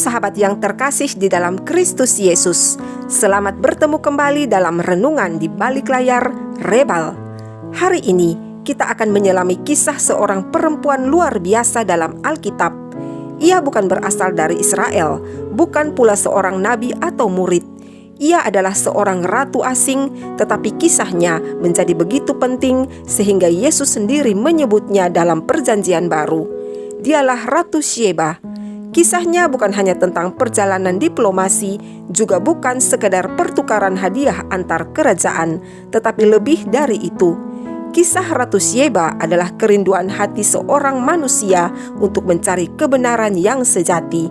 sahabat yang terkasih di dalam Kristus Yesus. Selamat bertemu kembali dalam renungan di balik layar Rebal. Hari ini kita akan menyelami kisah seorang perempuan luar biasa dalam Alkitab. Ia bukan berasal dari Israel, bukan pula seorang nabi atau murid. Ia adalah seorang ratu asing, tetapi kisahnya menjadi begitu penting sehingga Yesus sendiri menyebutnya dalam Perjanjian Baru. Dialah Ratu Syeba. Kisahnya bukan hanya tentang perjalanan diplomasi, juga bukan sekedar pertukaran hadiah antar kerajaan, tetapi lebih dari itu. Kisah Ratu Syeba adalah kerinduan hati seorang manusia untuk mencari kebenaran yang sejati.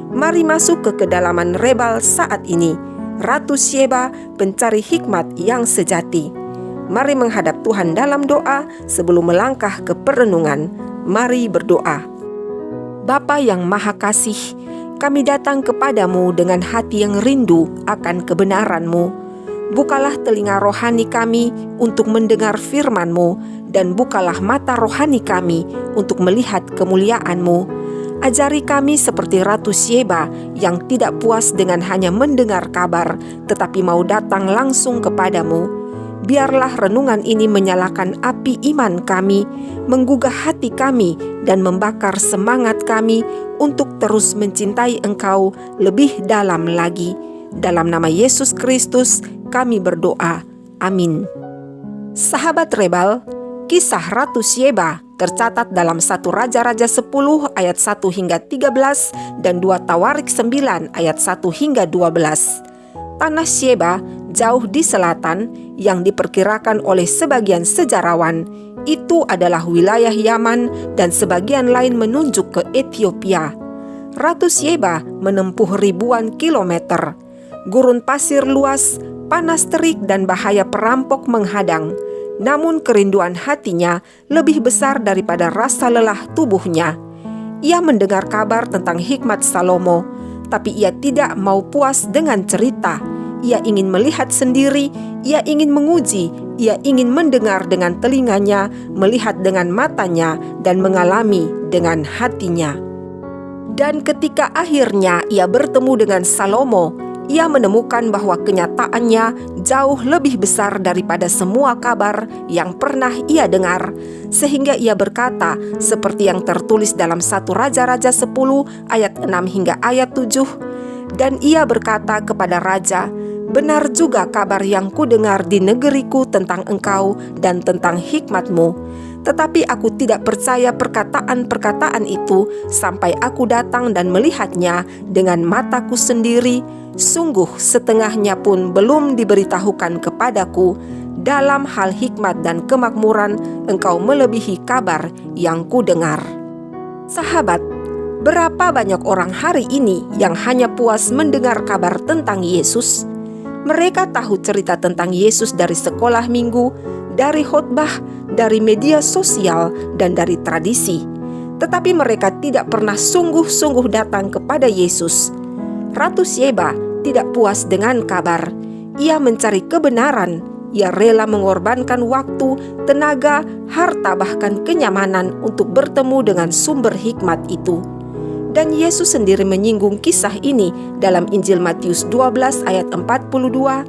Mari masuk ke kedalaman Rebal saat ini. Ratu Syeba, pencari hikmat yang sejati. Mari menghadap Tuhan dalam doa sebelum melangkah ke perenungan. Mari berdoa. Bapa yang Maha Kasih, kami datang kepadamu dengan hati yang rindu akan kebenaran-Mu. Bukalah telinga rohani kami untuk mendengar firman-Mu, dan bukalah mata rohani kami untuk melihat kemuliaan-Mu. Ajari kami seperti Ratu Syeba yang tidak puas dengan hanya mendengar kabar, tetapi mau datang langsung kepadamu. Biarlah renungan ini menyalakan api iman kami, menggugah hati kami, dan membakar semangat kami untuk terus mencintai Engkau lebih dalam lagi. Dalam nama Yesus Kristus kami berdoa. Amin. Sahabat Rebal, kisah Ratu Syeba tercatat dalam 1 Raja-Raja 10 ayat 1 hingga 13 dan 2 Tawarik 9 ayat 1 hingga 12. Tanah Syeba jauh di selatan yang diperkirakan oleh sebagian sejarawan itu adalah wilayah Yaman dan sebagian lain menunjuk ke Ethiopia. Ratu Syeba menempuh ribuan kilometer. Gurun pasir luas, panas terik dan bahaya perampok menghadang. Namun kerinduan hatinya lebih besar daripada rasa lelah tubuhnya. Ia mendengar kabar tentang hikmat Salomo, tapi ia tidak mau puas dengan cerita. Ia ingin melihat sendiri, ia ingin menguji, ia ingin mendengar dengan telinganya, melihat dengan matanya, dan mengalami dengan hatinya. Dan ketika akhirnya ia bertemu dengan Salomo, ia menemukan bahwa kenyataannya jauh lebih besar daripada semua kabar yang pernah ia dengar. Sehingga ia berkata, seperti yang tertulis dalam 1 Raja-Raja 10 ayat 6 hingga ayat 7. Dan ia berkata kepada raja, "Benar juga kabar yang kudengar di negeriku tentang engkau dan tentang hikmat-Mu. Tetapi aku tidak percaya perkataan-perkataan itu sampai aku datang dan melihatnya dengan mataku sendiri. Sungguh setengahnya pun belum diberitahukan kepadaku. Dalam hal hikmat dan kemakmuran engkau melebihi kabar yang kudengar." Sahabat, berapa banyak orang hari ini yang hanya puas mendengar kabar tentang Yesus? Mereka tahu cerita tentang Yesus dari sekolah minggu, dari khotbah, dari media sosial, dan dari tradisi. Tetapi mereka tidak pernah sungguh-sungguh datang kepada Yesus. Ratu Syeba tidak puas dengan kabar. Ia mencari kebenaran. Ia rela mengorbankan waktu, tenaga, harta, bahkan kenyamanan untuk bertemu dengan sumber hikmat itu. Dan Yesus sendiri menyinggung kisah ini dalam Injil Matius 12 ayat 42.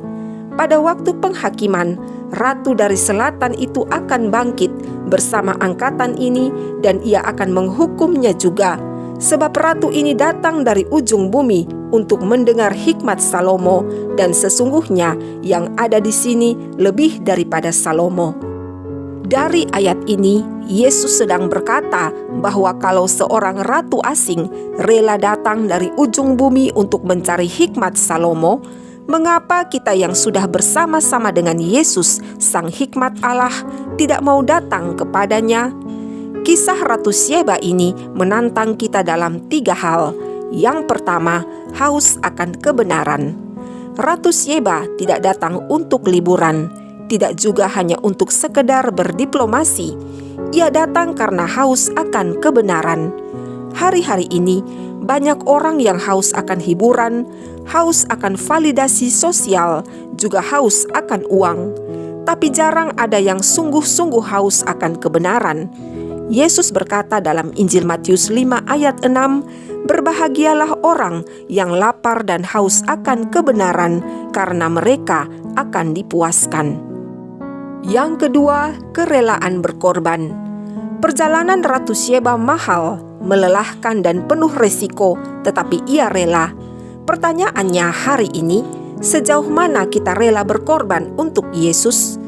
Pada waktu penghakiman, ratu dari selatan itu akan bangkit bersama angkatan ini dan ia akan menghukumnya juga. Sebab ratu ini datang dari ujung bumi untuk mendengar hikmat Salomo, dan sesungguhnya yang ada di sini lebih daripada Salomo. Dari ayat ini, Yesus sedang berkata bahwa kalau seorang ratu asing rela datang dari ujung bumi untuk mencari hikmat Salomo, mengapa kita yang sudah bersama-sama dengan Yesus, Sang Hikmat Allah, tidak mau datang kepadanya? Kisah Ratu Syeba ini menantang kita dalam 3 hal. Yang pertama, haus akan kebenaran. Ratu Syeba tidak datang untuk liburan, tidak juga hanya untuk sekedar berdiplomasi. Ia datang karena haus akan kebenaran. Hari-hari ini, banyak orang yang haus akan hiburan, haus akan validasi sosial, juga haus akan uang. Tapi jarang ada yang sungguh-sungguh haus akan kebenaran. Yesus berkata dalam Injil Matius 5 ayat 6, "Berbahagialah orang yang lapar dan haus akan kebenaran, karena mereka akan dipuaskan." Yang kedua, kerelaan berkorban. Perjalanan Ratu Syeba mahal, melelahkan dan penuh resiko, tetapi ia rela. Pertanyaannya hari ini, sejauh mana kita rela berkorban untuk Yesus?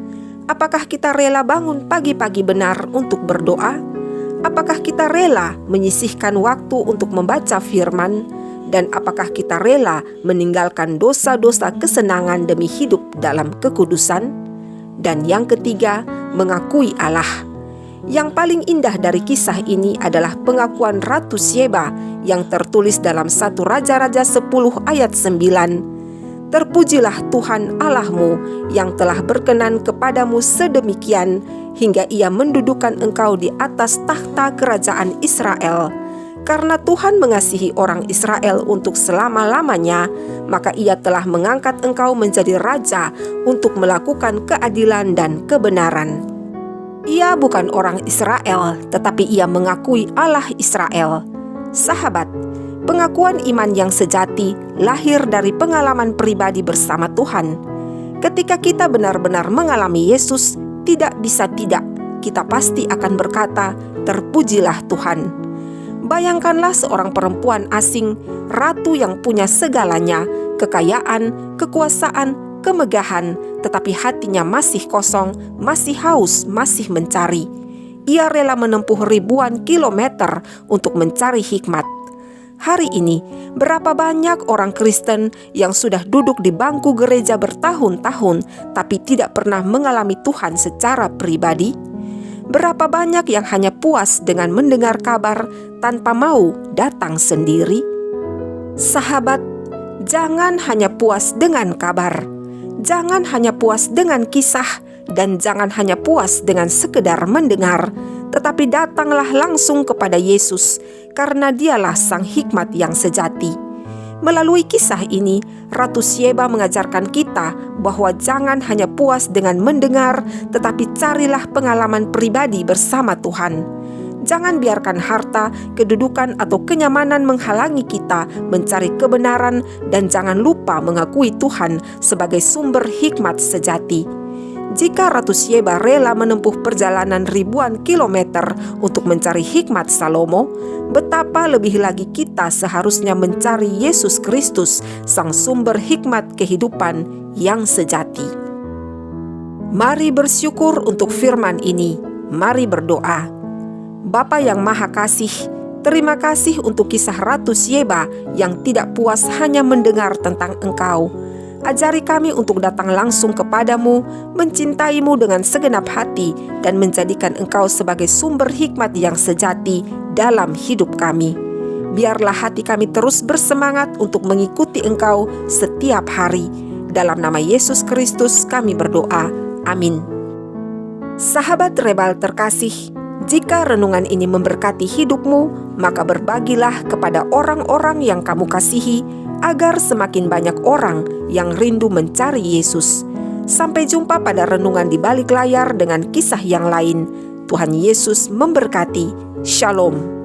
Apakah kita rela bangun pagi-pagi benar untuk berdoa? Apakah kita rela menyisihkan waktu untuk membaca firman? Dan apakah kita rela meninggalkan dosa-dosa kesenangan demi hidup dalam kekudusan? Dan yang ketiga, mengakui Allah. Yang paling indah dari kisah ini adalah pengakuan Ratu Syeba yang tertulis dalam 1 Raja-Raja 10 ayat 9. "Terpujilah Tuhan Allahmu yang telah berkenan kepadamu sedemikian hingga ia mendudukan engkau di atas takhta kerajaan Israel. Karena Tuhan mengasihi orang Israel untuk selama-lamanya, maka ia telah mengangkat engkau menjadi raja untuk melakukan keadilan dan kebenaran." Ia bukan orang Israel, tetapi ia mengakui Allah Israel. Sahabat, pengakuan iman yang sejati lahir dari pengalaman pribadi bersama Tuhan. Ketika kita benar-benar mengalami Yesus, tidak bisa tidak, kita pasti akan berkata, "Terpujilah Tuhan." Bayangkanlah seorang perempuan asing, ratu yang punya segalanya, kekayaan, kekuasaan, kemegahan, tetapi hatinya masih kosong, masih haus, masih mencari. Ia rela menempuh ribuan kilometer untuk mencari hikmat. Hari ini, berapa banyak orang Kristen yang sudah duduk di bangku gereja bertahun-tahun, tapi tidak pernah mengalami Tuhan secara pribadi? Berapa banyak yang hanya puas dengan mendengar kabar tanpa mau datang sendiri? Sahabat, jangan hanya puas dengan kabar. Jangan hanya puas dengan kisah, dan jangan hanya puas dengan sekedar mendengar, tetapi datanglah langsung kepada Yesus, karena dialah sang hikmat yang sejati. Melalui kisah ini, Ratu Syeba mengajarkan kita bahwa jangan hanya puas dengan mendengar, tetapi carilah pengalaman pribadi bersama Tuhan. Jangan biarkan harta, kedudukan, atau kenyamanan menghalangi kita mencari kebenaran, dan jangan lupa mengakui Tuhan sebagai sumber hikmat sejati. Jika Ratu Syeba rela menempuh perjalanan ribuan kilometer untuk mencari hikmat Salomo, betapa lebih lagi kita seharusnya mencari Yesus Kristus, sang sumber hikmat kehidupan yang sejati. Mari bersyukur untuk firman ini. Mari berdoa. Bapa yang Maha Kasih, terima kasih untuk kisah Ratu Syeba yang tidak puas hanya mendengar tentang Engkau. Ajari kami untuk datang langsung kepadamu, mencintaimu dengan segenap hati, dan menjadikan Engkau sebagai sumber hikmat yang sejati dalam hidup kami. Biarlah hati kami terus bersemangat untuk mengikuti Engkau setiap hari. Dalam nama Yesus Kristus kami berdoa. Amin. Sahabat Rebal terkasih, jika renungan ini memberkati hidupmu, maka berbagilah kepada orang-orang yang kamu kasihi, agar semakin banyak orang yang rindu mencari Yesus. Sampai jumpa pada renungan di balik layar dengan kisah yang lain. Tuhan Yesus memberkati. Shalom.